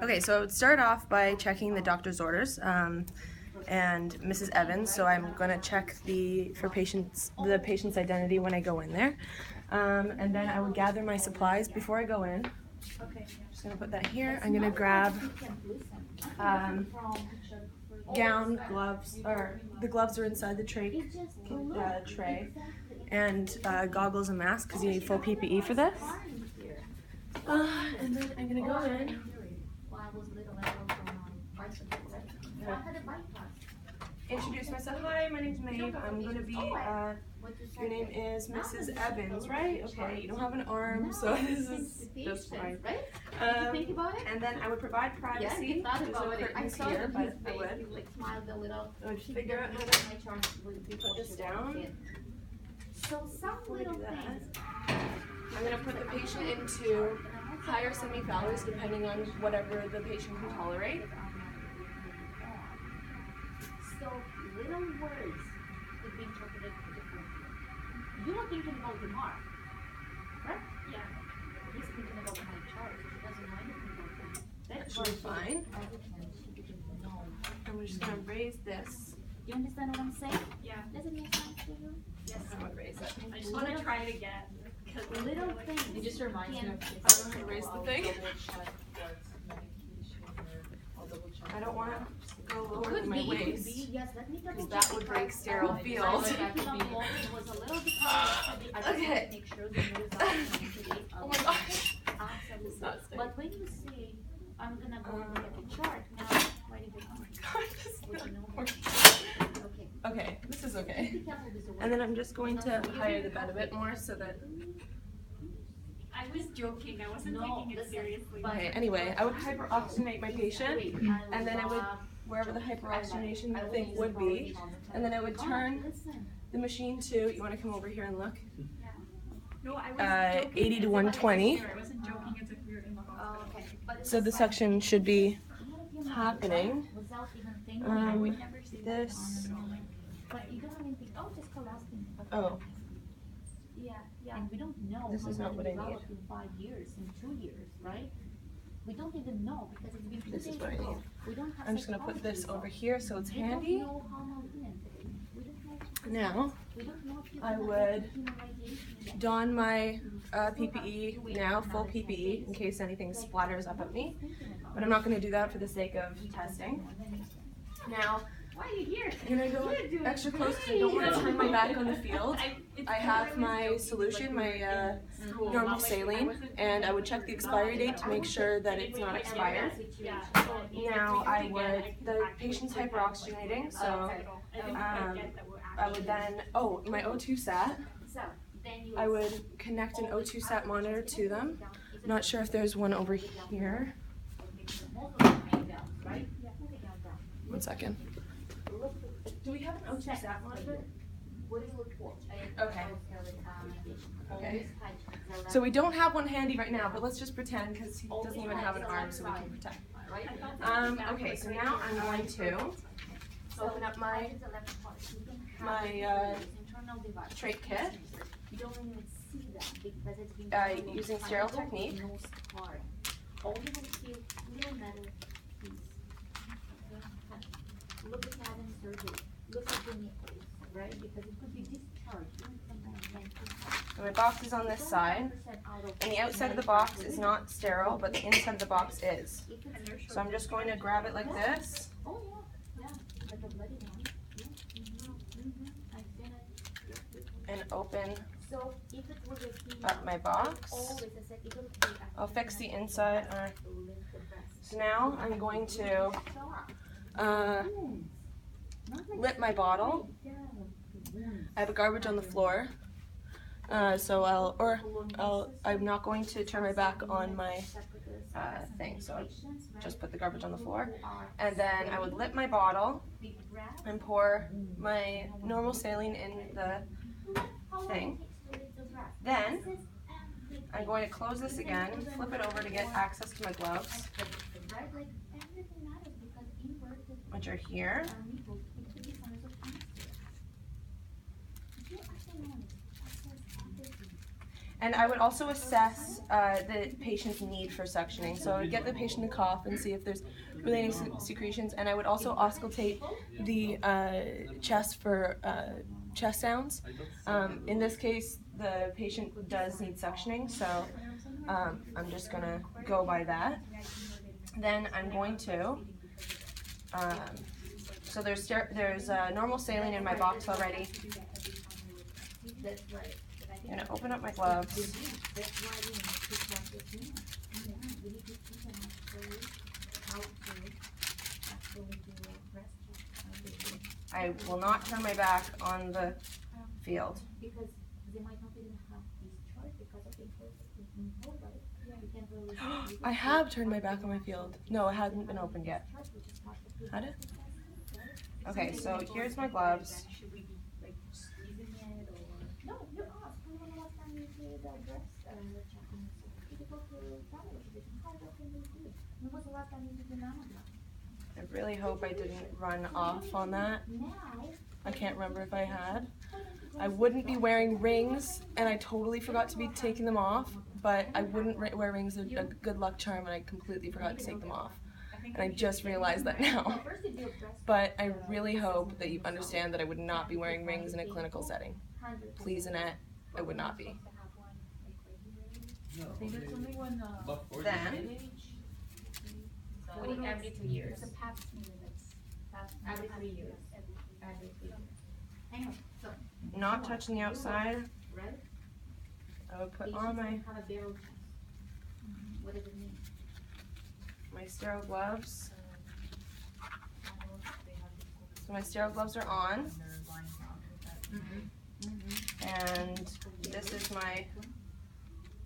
Okay, so I would start off by checking the doctor's orders and Mrs. Evans. So I'm going to check the patient's identity when I go in there, and then I would gather my supplies before I go in. Just going to put that here. I'm going to grab gown, gloves, or the gloves are inside the tray, and goggles and mask because you need full PPE for this. And then I'm going to go in. Introduce myself. Hi, my name's Maeve. I'm going to be, your name is Mrs. Evans, right? Okay, you don't have an arm, so this is just fine. And then I would provide privacy. There's no curtains here, but I would figure out how to put this down. So some little things. I'm going to put the patient into higher semi-phallus depending on whatever the patient can tolerate. So little words could be interpreted differently. You are thinking about the mark, right? Yeah. He's thinking about my chart. She doesn't know anything about that. That should be fine. And we're just going to raise this. You understand what I'm saying? Yeah. Does it make sense to you? Yes, I'm going to raise it. I just want to try it again. Little things. It just reminds me of I don't know how to raise the thing. I don't want to go lower than my waist. Yes, let me double check. That would break sterile field. Okay. Oh my gosh. Absolutely. But when you say, I'm going to go look at the chart, now, why did you come? Okay, this is okay. And then I'm just going to higher the bed a bit more so that... I was joking, I wasn't taking it seriously. Okay, anyway, I would hyperoxygenate my patient, and then I would, wherever the hyperoxygenation thing would be, and then I would turn the machine to, you want to come over here and look? No, I was joking. 80 to 120. I wasn't joking as if we were in the hospital. So the suction should be happening. This. But you don't even think, oh, just colostomy. Oh. Yeah. And we don't know This is not what I need. In 5 years, in 2 years, right? We don't even know because it's been 2 days. This is what I need. We don't have I'm just going to put this over here so it's we don't handy. know how long we don't know. Now, We don't know if you I have would immunization. don my PPE now, full PPE, in case anything splatters up at me. But I'm not going to do that for the sake of testing. Now, Why are you here? I'm going to go extra close because I don't want to turn my back on the field. I have my solution, my normal saline, and I would check the expiry date to make sure that it's not expired. Now, the patient's hyperoxygenating, so I would then, my O2 sat. I would connect an O2 sat monitor to them. I'm not sure if there's one over here. 1 second. Do we have an O2 sat monitor? Okay. Okay. So we don't have one handy right now, but let's just pretend because he doesn't even have an arm, so we can pretend. Okay, so now I'm going to open up my Trach kit using sterile technique. Look at having surgery. Look at the nipples, right? Because it could be discharged. So my box is on this side, and the outside of the box is not sterile, but the inside of the box is. So I'm just going to grab it like this. Oh yeah, like a bloody one. I've seen it. And open So if it was a up my box. I'll fix the inside. So now I'm going to lip my bottle. I have a garbage on the floor, so I'm not going to turn my back on my thing, so I'll just put the garbage on the floor, and then I would lip my bottle and pour my normal saline in the thing. Then I'm going to close this again, flip it over to get access to my gloves, which are here. And I would also assess the patient's need for suctioning. So I would get the patient to cough and see if there's really any secretions. And I would also auscultate the chest for chest sounds. In this case, the patient does need suctioning, so I'm just gonna go by that. Then I'm going to, so there's normal saline in my box already. I'm gonna open up my gloves. I will not turn my back on the field. I have turned my back on my field. No, it hasn't been opened yet. Had it? Okay, so here's my gloves. Should we be like squeezing it or? No, you asked. When was the last time you did a breast checking? If you go to family physician, how often do you do it? When was the last time you did the mammogram? I really hope I didn't run off on that. I can't remember if I had. I wouldn't be wearing rings, and I totally forgot to be taking them off, but I wouldn't wear rings a good luck charm, and I completely forgot to take them off. And I just realized that now. But I really hope that you understand that I would not be wearing rings in a clinical setting. Please, Annette, I would not be. Then, Every 2 years. It's a pap smear that's every 3 years. Every 3 years. Hang on. So, not touching the outside, right? I would put on my Have a barrel chest. What does it mean? my sterile gloves. So my sterile gloves are on. And this is my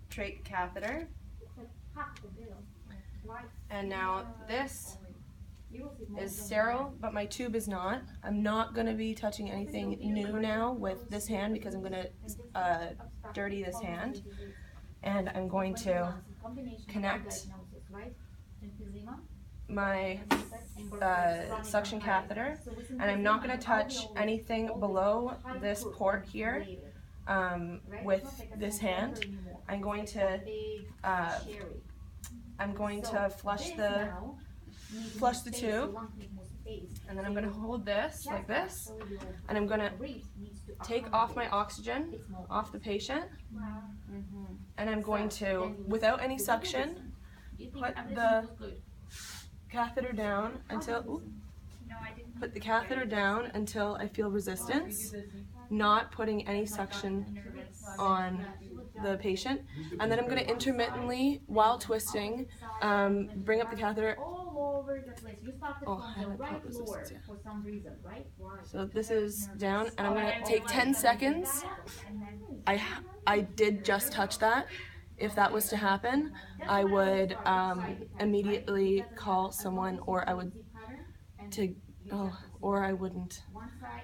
trach catheter. And now this is sterile, but my tube is not. I'm not going to be touching anything new now with this hand because I'm going to dirty this hand. And I'm going to connect my suction catheter, and I'm not going to touch anything below this port here with this hand. I'm going to flush the tube, and then I'm going to hold this like this, and I'm going to take off my oxygen off the patient, and I'm going to, without any suction, put the catheter down until I feel resistance, not putting any suction on the patient. And then I'm going to intermittently, while twisting, bring up the catheter. Oh, I haven't put resistance yet. So this is down, and I'm going to take 10 seconds. I did just touch that. If that was to happen, I would immediately call someone, or I wouldn't.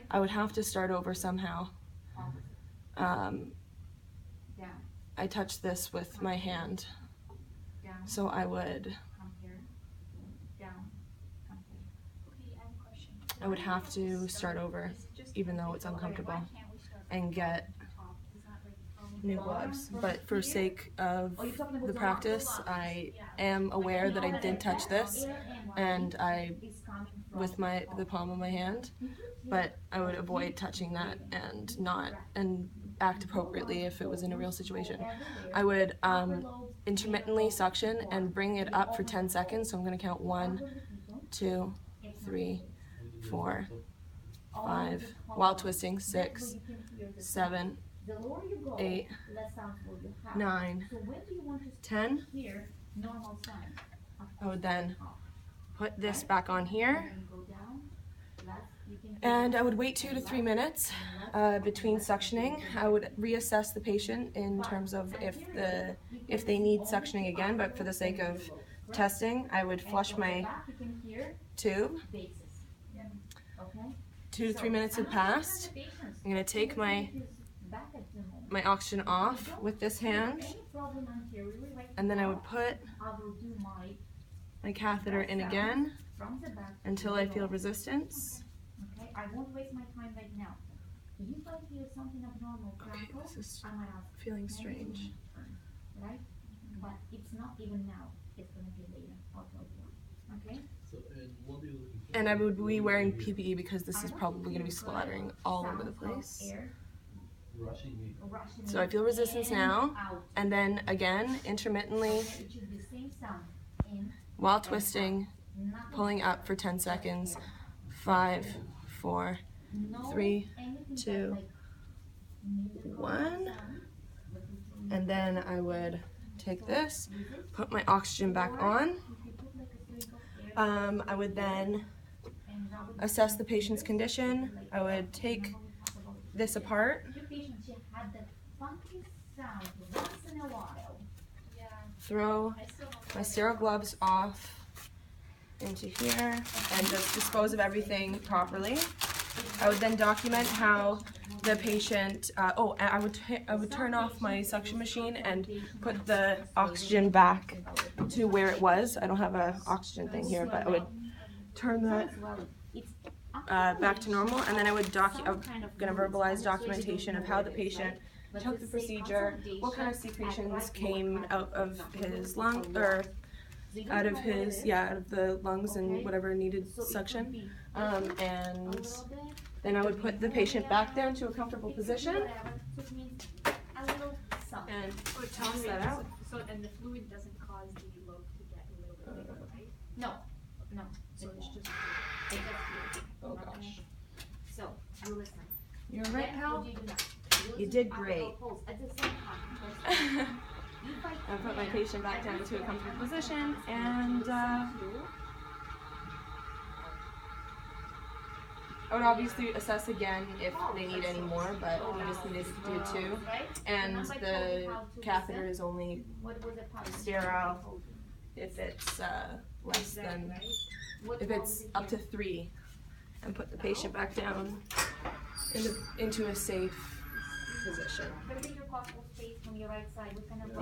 I would have to start over somehow. I touched this with my hand, so I would have to start over, even though it's uncomfortable, and get new gloves. But for sake of the practice, I am aware that I did touch this, and with the palm of my hand, but I would avoid touching that and act appropriately if it was in a real situation. I would intermittently suction and bring it up for 10 seconds. So I'm going to count 1, 2, 3, 4, 5, while twisting, 6, 7, 8, 9, 10. I would then put this back on here, and I would wait 2 to 3 minutes between suctioning. I would reassess the patient in terms of if they need suctioning again, but for the sake of testing, I would flush my tube. 2 to 3 minutes had passed. I'm going to take my oxygen off with this hand, and then I would put my catheter in again until I feel resistance. I won't waste my time right now. If you might feel something abnormal, Okay, this is I might ask, feeling strange. right? But it's not even now. It's gonna be later. I'll tell you. Okay? So, and what are you looking for? And I would be wearing PPE because this is probably going to be splattering all over the place. Rushing me. So I feel resistance now, and then again, intermittently, It should be the same sound. In, while twisting, pulling up for 10 seconds. 5, 4, 3, 2, 1. And then I would take this, put my oxygen back on. I would then assess the patient's condition. I would take this apart, throw my sterile gloves off into here, and just dispose of everything properly. I would then document how the patient, I would turn off my suction machine and put the oxygen back to where it was. I don't have an oxygen thing here, but I would turn that back to normal, and then I would I'm gonna verbalize documentation of how the patient took the procedure, what kind of secretions came out of his lung, or out of the lungs and whatever needed suction, and then I would put the patient back there into a comfortable position and toss that out. So, and the fluid doesn't cause the lobe to get a little bit bigger, right? No. So it's just. Oh gosh. So, you listen. You're right, pal. You did great. At the same time, I put my patient back down into a comfortable position, and I would obviously assess again if they need any more, but we just needed to do 2. And the catheter is only sterile if it's less than, if it's up to 3, and put the patient back down into a safe position.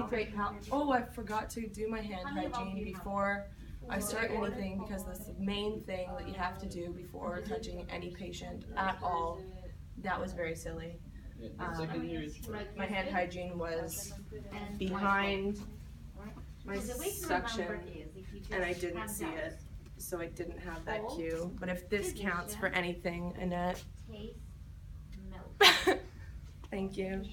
Great, pal. Oh, I forgot to do my hand hygiene before I start anything, because that's the main thing that you have to do before touching any patient at all. That was very silly. My hand hygiene was behind my suction, and I didn't see it, so I didn't have that cue. But if this counts for anything, Annette, thank you.